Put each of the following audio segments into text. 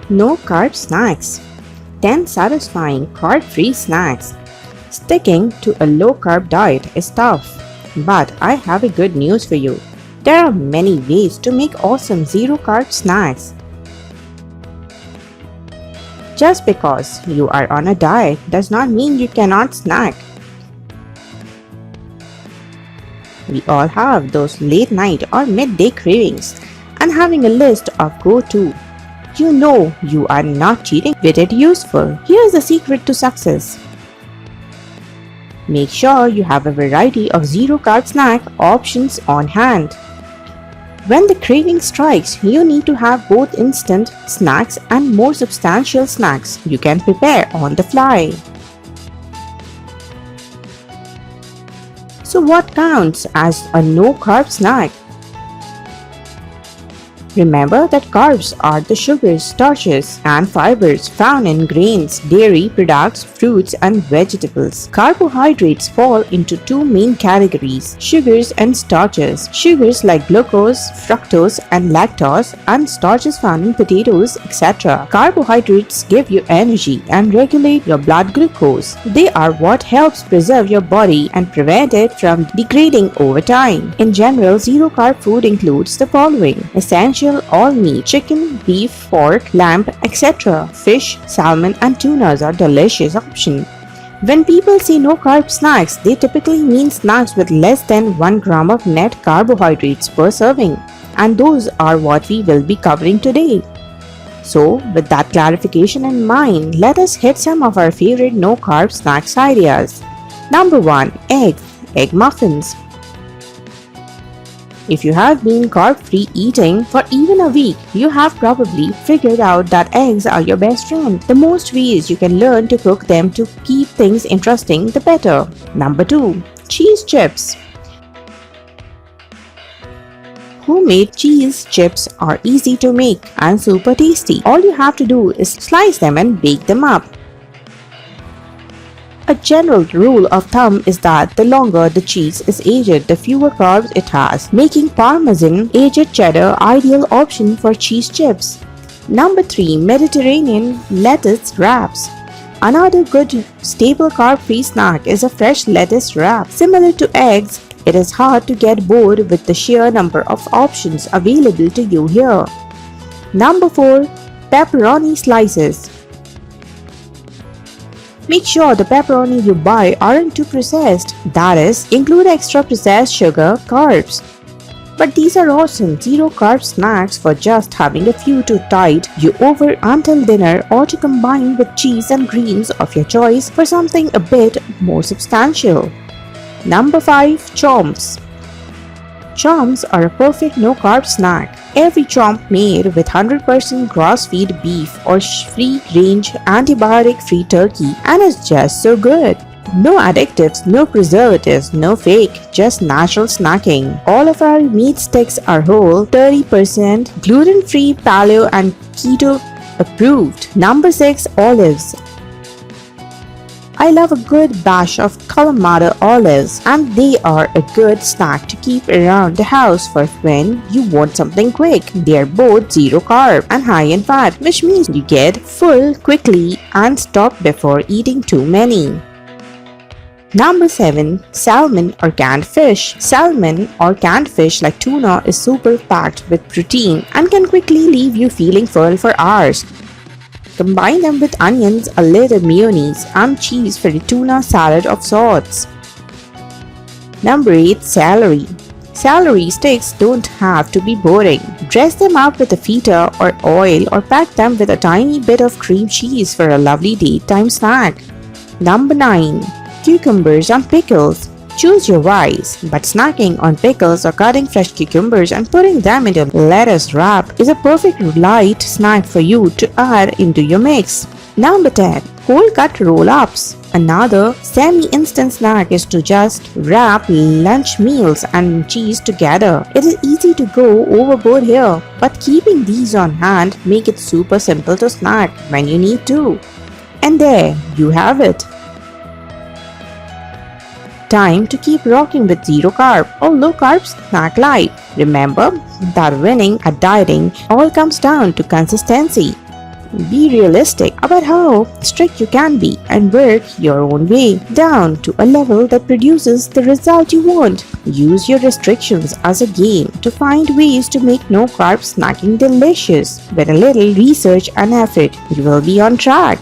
No carb snacks. 10 satisfying carb-free snacks. Sticking to a low-carb diet is tough, but I have a good news for you. There are many ways to make awesome zero-carb snacks. Just because you are on a diet does not mean you cannot snack. We all have those late night or midday cravings, and having a list of go-to, you know you are not cheating with it useful. Here's the secret to success. Make sure you have a variety of zero-carb snack options on hand. When the craving strikes, you need to have both instant snacks and more substantial snacks you can prepare on the fly. So what counts as a no-carb snack? Remember that carbs are the sugars, starches, and fibers found in grains, dairy products, fruits, and vegetables. Carbohydrates fall into two main categories: sugars and starches. Sugars like glucose, fructose, and lactose, and starches found in potatoes, etc. Carbohydrates give you energy and regulate your blood glucose. They are what helps preserve your body and prevent it from degrading over time. In general, zero-carb food includes the following: essential all meat, chicken, beef, pork, lamb, etc. Fish, salmon, and tunas are delicious options. When people say no carb snacks, they typically mean snacks with less than 1 gram of net carbohydrates per serving, and those are what we will be covering today. So, with that clarification in mind, let us hit some of our favorite no carb snacks ideas. Number 1. Egg muffins. If you have been carb-free eating for even a week, you have probably figured out that eggs are your best friend. The most ways you can learn to cook them to keep things interesting, the better. Number 2. Cheese chips. Homemade cheese chips are easy to make and super tasty. All you have to do is slice them and bake them up. A general rule of thumb is that the longer the cheese is aged, the fewer carbs it has, making Parmesan aged cheddar ideal option for cheese chips. Number 3. Mediterranean lettuce wraps. Another good staple carb-free snack is a fresh lettuce wrap. Similar to eggs, it is hard to get bored with the sheer number of options available to you here. Number 4. Pepperoni slices. Make sure the pepperoni you buy aren't too processed, that is, include extra processed sugar, carbs. But these are awesome zero-carb snacks for just having a few to tide you over until dinner or to combine with cheese and greens of your choice for something a bit more substantial. Number 5. Chomps. Chomps are a perfect no-carb snack. Every chomp made with 100% grass-fed beef or free-range antibiotic-free turkey and is just so good. No additives, no preservatives, no fake, just natural snacking. All of our meat sticks are whole, 30%, gluten-free, paleo and keto approved. Number 6. Olives. I love a good bash of Kalamata olives, and they are a good snack to keep around the house for when you want something quick. They are both zero carb and high in fat, which means you get full quickly and stop before eating too many. Number 7. Salmon or canned fish. Salmon or canned fish like tuna is super packed with protein and can quickly leave you feeling full for hours. Combine them with onions, a little mayonnaise, and cheese for a tuna salad of sorts. Number 8. Celery. Celery sticks don't have to be boring. Dress them up with a feta or oil or pack them with a tiny bit of cream cheese for a lovely daytime snack. Number 9. Cucumbers and pickles. Choose your wise, but snacking on pickles or cutting fresh cucumbers and putting them into a lettuce wrap is a perfect light snack for you to add into your mix. Number 10. Whole cut roll-ups. Another semi-instant snack is to just wrap lunch meals and cheese together. It is easy to go overboard here, but keeping these on hand make it super simple to snack when you need to. And there you have it. Time to keep rocking with zero carb or low carb snack life. Remember that winning at dieting all comes down to consistency. Be realistic about how strict you can be and work your own way down to a level that produces the result you want. Use your restrictions as a game to find ways to make no carb snacking delicious. With a little research and effort, you will be on track.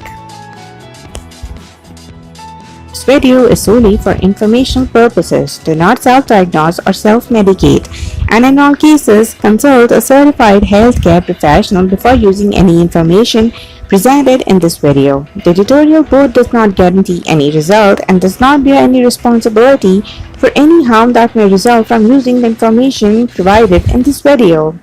This video is solely for informational purposes. Do not self-diagnose or self-medicate, and in all cases, consult a certified healthcare professional before using any information presented in this video. The tutorial board does not guarantee any result and does not bear any responsibility for any harm that may result from using the information provided in this video.